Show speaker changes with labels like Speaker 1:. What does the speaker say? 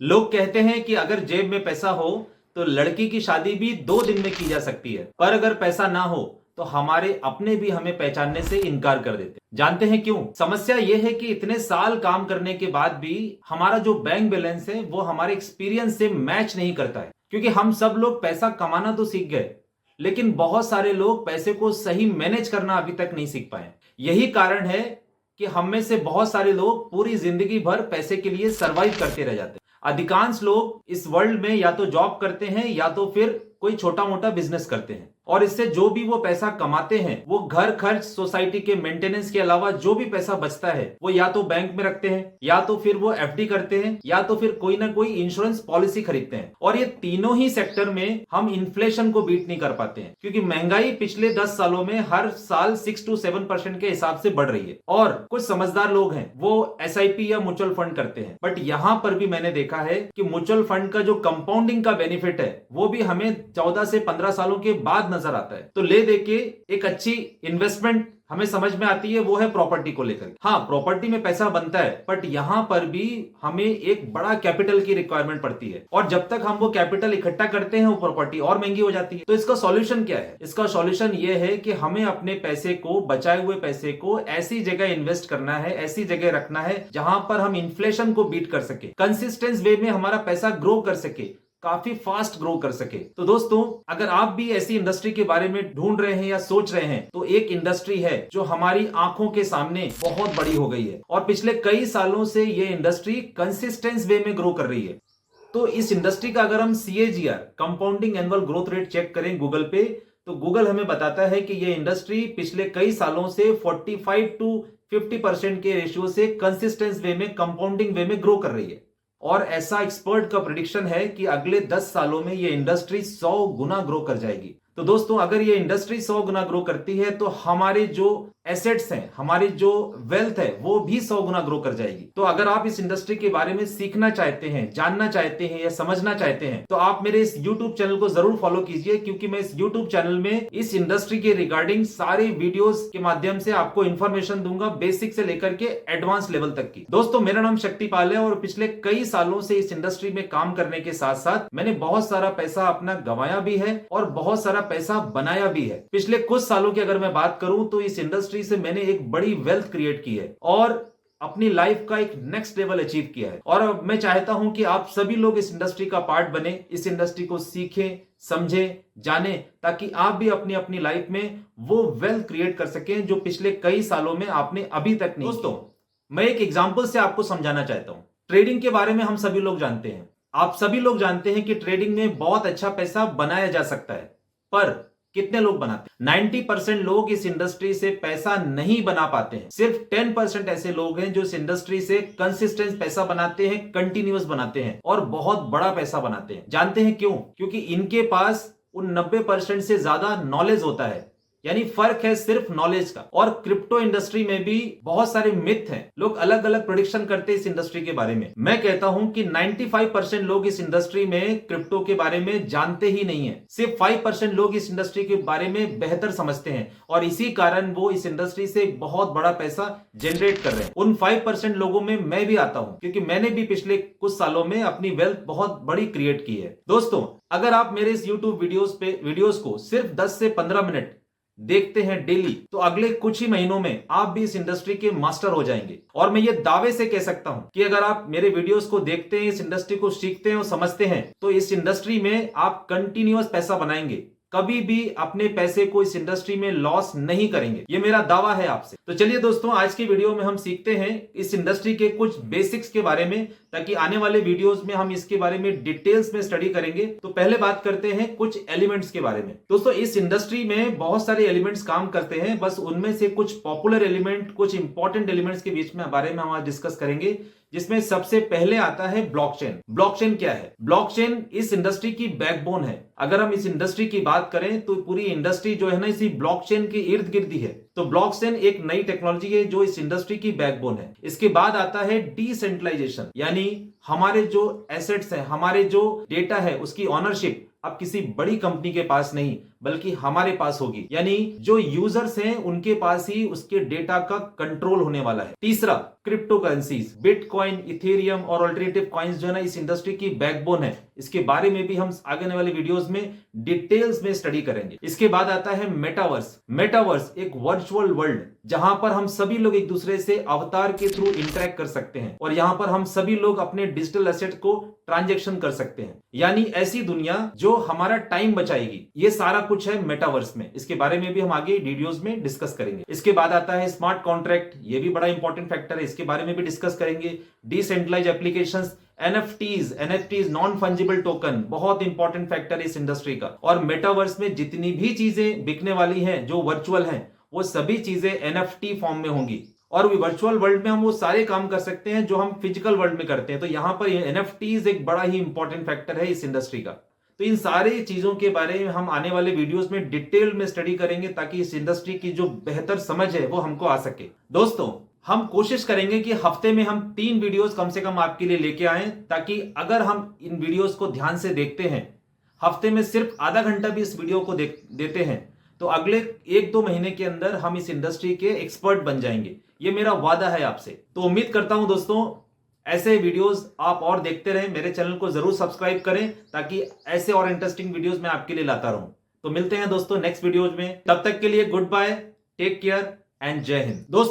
Speaker 1: लोग कहते हैं कि अगर जेब में पैसा हो तो लड़की की शादी भी 2 दिन में की जा सकती है, पर अगर पैसा ना हो तो हमारे अपने भी हमें पहचानने से इनकार कर देते हैं। जानते हैं क्यों? समस्या यह है कि इतने साल काम करने के बाद भी हमारा जो बैंक बैलेंस है वो हमारे एक्सपीरियंस से मैच नहीं करता है। क्योंकि हम सब लोग पैसा कमाना तो सीख गए, लेकिन बहुत सारे लोग पैसे को सही मैनेज करना अभी तक नहीं सीख पाए। यही कारण है कि हम में से बहुत सारे लोग पूरी जिंदगी भर पैसे के लिए सरवाइव करते रह जाते हैं। अधिकांश लोग इस वर्ल्ड में या तो जॉब करते हैं या तो फिर कोई छोटा मोटा बिजनेस करते हैं, और इससे जो भी वो पैसा कमाते हैं वो घर खर्च, सोसाइटी के मेंटेनेंस के अलावा जो भी पैसा बचता है वो या तो बैंक में रखते हैं, या तो फिर वो एफडी करते हैं, या तो फिर कोई ना कोई इंश्योरेंस पॉलिसी खरीदते हैं। और ये तीनों ही सेक्टर में हम इन्फ्लेशन को बीट नहीं कर पाते हैं, क्योंकि महंगाई पिछले 10 सालों में हर साल 6 to 7% के हिसाब से बढ़ रही है। और कुछ समझदार लोग हैं वो एसआईपी या म्यूचुअल फंड करते हैं, बट यहां पर भी मैंने देखा है कि म्यूचुअल फंड का जो कंपाउंडिंग का बेनिफिट है वो भी हमें 14 से 15 सालों के बाद नजर आता है। तो ले देके एक अच्छी इन्वेस्टमेंट हमें समझ में आती है वो है प्रॉपर्टी को लेकर। हाँ, प्रॉपर्टी में पैसा बनता है, बट यहां पर भी हमें एक बड़ा कैपिटल की रिक्वायरमेंट पड़ती है, और जब तक हम वो कैपिटल इकट्ठा करते हैं वो प्रॉपर्टी और महंगी हो जाती है। तो इसका सॉल्यूशन क्या है? इसका सॉल्यूशन ये है कि हमें अपने पैसे को, बचाए हुए पैसे को ऐसी जगह इन्वेस्ट करना है, ऐसी जगह रखना है जहां पर हम इन्फ्लेशन को बीट कर सके, कंसिस्टेंट वे में हमारा पैसा ग्रो कर सके, काफी फास्ट ग्रो कर सके। तो दोस्तों, अगर आप भी ऐसी इंडस्ट्री के बारे में ढूंढ रहे हैं या सोच रहे हैं, तो एक इंडस्ट्री है जो हमारी आंखों के सामने बहुत बड़ी हो गई है, और पिछले कई सालों से ये इंडस्ट्री कंसिस्टेंस वे में ग्रो कर रही है। तो इस इंडस्ट्री का अगर हम CAGR, compounding annual growth rate, check करें गूगल पे, तो गूगल हमें बताता है कि ये इंडस्ट्री पिछले कई सालों से 45 to 50% के रेशियो से कंसिस्टेंस वे में, कंपाउंडिंग वे में ग्रो कर रही है। और ऐसा एक्सपर्ट का प्रेडिक्शन है कि अगले 10 सालों में ये इंडस्ट्री 100 गुना ग्रो कर जाएगी। तो दोस्तों, अगर ये इंडस्ट्री 100 गुना ग्रो करती है तो हमारे जो एसेट्स हैं, हमारी जो वेल्थ है, वो भी 100 गुना ग्रो कर जाएगी। तो अगर आप इस इंडस्ट्री के बारे में सीखना चाहते हैं, जानना चाहते हैं या समझना चाहते हैं, तो आप मेरे इस YouTube चैनल को जरूर फॉलो कीजिए, क्योंकि मैं इस YouTube चैनल में इस इंडस्ट्री के रिगार्डिंग सारे वीडियोस के माध्यम से आपको इंफॉर्मेशन दूंगा, बेसिक से लेकर के एडवांस लेवल तक की। दोस्तों, मेरा नाम शक्तिपाल है, और पिछले कई सालों से इस इंडस्ट्री में काम करने के साथ साथ मैंने बहुत सारा पैसा अपना गंवाया भी है और बहुत सारा पैसा बनाया भी है। पिछले कुछ सालों की अगर मैं बात करूं तो इस इंडस्ट्री से मैंने एक बड़ी वेल्थ क्रिएट की है और अपनी लाइफ का एक नेक्स्ट लेवल अचीव किया है। और अब मैं चाहता हूं कि आप सभी लोग इस इंडस्ट्री का पार्ट बने, इस इंडस्ट्री को सीखें, समझें, जानें, ताकि आप भी अपनी अपनी लाइफ में वो वेल्थ क्रिएट कर सकें जो पिछले कई सालों में आपने अभी तक नहीं। दोस्तों, मैं एक एग्जांपल से आपको समझाना चाहता हूं। ट्रेडिंग के बारे में हम सभी लोग जानते हैं, आप सभी लोग जानते हैं कि ट्रेडिंग में बहुत अच्छा पैसा बनाया जा सकता है, पर कितने लोग बनाते हैं? 90% लोग इस इंडस्ट्री से पैसा नहीं बना पाते हैं। सिर्फ 10% ऐसे लोग हैं जो इस इंडस्ट्री से कंसिस्टेंट पैसा बनाते हैं, कंटिन्यूअस बनाते हैं और बहुत बड़ा पैसा बनाते हैं। जानते हैं क्यों? क्योंकि इनके पास उन 90% से ज्यादा नॉलेज होता है। यानी फर्क है सिर्फ नॉलेज का। और क्रिप्टो इंडस्ट्री में भी बहुत सारे मिथ हैं, लोग अलग अलग प्रेडिक्शन करते हैं इस इंडस्ट्री के बारे में। मैं कहता हूं कि 95% लोग इस इंडस्ट्री में क्रिप्टो के बारे में जानते ही नहीं है। सिर्फ 5% लोग इस इंडस्ट्री के बारे में बेहतर समझते हैं, और इसी कारण वो इस इंडस्ट्री से बहुत बड़ा पैसा जनरेट कर रहे हैं। उन 5% लोगों में मैं भी आता हूं, क्योंकि मैंने भी पिछले कुछ सालों में अपनी वेल्थ बहुत बड़ी क्रिएट की है। दोस्तों, अगर आप मेरे इस YouTube वीडियोस को सिर्फ 10 से 15 मिनट देखते हैं डेली, तो अगले कुछ ही महीनों में आप भी इस इंडस्ट्री के मास्टर हो जाएंगे। और मैं ये दावे से कह सकता हूं कि अगर आप मेरे वीडियोस को देखते हैं, इस इंडस्ट्री को सीखते हैं और समझते हैं, तो इस इंडस्ट्री में आप कंटिन्यूअस पैसा बनाएंगे, कभी भी अपने पैसे को इस इंडस्ट्री में लॉस नहीं करेंगे। ये मेरा दावा है आपसे। तो चलिए दोस्तों, आज की वीडियो में हम सीखते हैं इस इंडस्ट्री के कुछ बेसिक्स के बारे में, ताकि आने वाले वीडियोस में हम इसके बारे में डिटेल्स में स्टडी करेंगे। तो पहले बात करते हैं कुछ एलिमेंट्स के बारे में। दोस्तों, इस इंडस्ट्री में बहुत सारे एलिमेंट्स काम करते हैं, बस उनमें से कुछ पॉपुलर एलिमेंट, कुछ इंपॉर्टेंट एलिमेंट्स के बीच में बारे में हम आज डिस्कस करेंगे, जिसमें सबसे पहले आता है ब्लॉकचेन। ब्लॉकचेन क्या है? ब्लॉकचेन इस इंडस्ट्री की बैकबोन है। अगर हम इस इंडस्ट्री की बात करें तो पूरी इंडस्ट्री जो है ना, इसी ब्लॉकचेन के इर्द गिर्द ही है। तो तो ब्लॉकचेन एक नई टेक्नोलॉजी है जो इस इंडस्ट्री की बैकबोन है। इसके बाद आता है डिसेंट्रलाइजेशन, यानी हमारे जो एसेट्स हैं, हमारे जो डेटा है, उसकी ऑनरशिप अब किसी बड़ी कंपनी के पास नहीं बल्कि हमारे पास होगी, यानी जो यूजर्स हैं उनके पास ही उसके डेटा का कंट्रोल होने वाला है। तीसरा, क्रिप्टो करेंसीज, बिटकॉइन, इथेरियम और अल्टरनेटिव कॉइन्स जो है ना इस इंडस्ट्री की बैकबोन है। इसके बारे में भी हम आगे आने वाले वीडियोस में डिटेल्स में स्टडी करेंगे। इसके बाद आता है मेटावर्स। मेटावर्स एक वर्चुअल वर्ल्ड जहां पर हम सभी लोग एक दूसरे से अवतार के थ्रू इंटरेक्ट कर सकते हैं और यहां पर हम सभी लोग अपने डिजिटल एसेट को ट्रांजैक्शन कर सकते हैं, यानी ऐसी दुनिया जो हमारा टाइम बचाएगी। ये सारा कुछ है मेटावर्स में। इसके बारे में भी हम आगे वीडियोस में डिस्कस करेंगे। इसके बाद आता है स्मार्ट कॉन्ट्रैक्ट, ये भी बड़ा इंपॉर्टेंट फैक्टर है, इसके बारे में भी डिस्कस करेंगे। Decentralise applications, NFTs non fungible token, बहुत इंपॉर्टेंट फैक्टर है इस इंडस्ट्री का। और मेटावर्स में जितनी भी चीजें बिकने वाली हैं जो वर्चुअल हैं, वो सभी चीजें एनएफटी फॉर्म में होंगी और वर्चुअल वर्ल्ड में हम वो सारे काम कर सकते हैं जो हम फिजिकल वर्ल्ड में करते हैं। तो यहां पर एनएफटीज एक बड़ा ही इंपॉर्टेंट फैक्टर है इस इंडस्ट्री का। तो इन सारी चीजों के बारे में हम आने वाले वीडियोस में डिटेल में स्टडी करेंगे ताकि इस इंडस्ट्री की जो बेहतर समझ है वो हमको आ सके। दोस्तों, हम कोशिश करेंगे कि हफ्ते में हम 3 वीडियोस कम से कम आपके लिए लेके आएं, ताकि अगर हम इन वीडियोस को ध्यान से देखते हैं, हफ्ते में सिर्फ आधा घंटा भी इस वीडियो को देते हैं, तो अगले 1-2 महीने के अंदर हम इस इंडस्ट्री के एक्सपर्ट बन जाएंगे। ये मेरा वादा है आपसे। तो उम्मीद करता हूं दोस्तों ऐसे वीडियोस आप और देखते रहें। मेरे चैनल को जरूर सब्सक्राइब करें ताकि ऐसे और इंटरेस्टिंग वीडियोस मैं आपके लिए लाता रहूं। तो मिलते हैं दोस्तों नेक्स्ट वीडियोज में। तब तक के लिए good bye, take care and जय हिंद। दोस्तों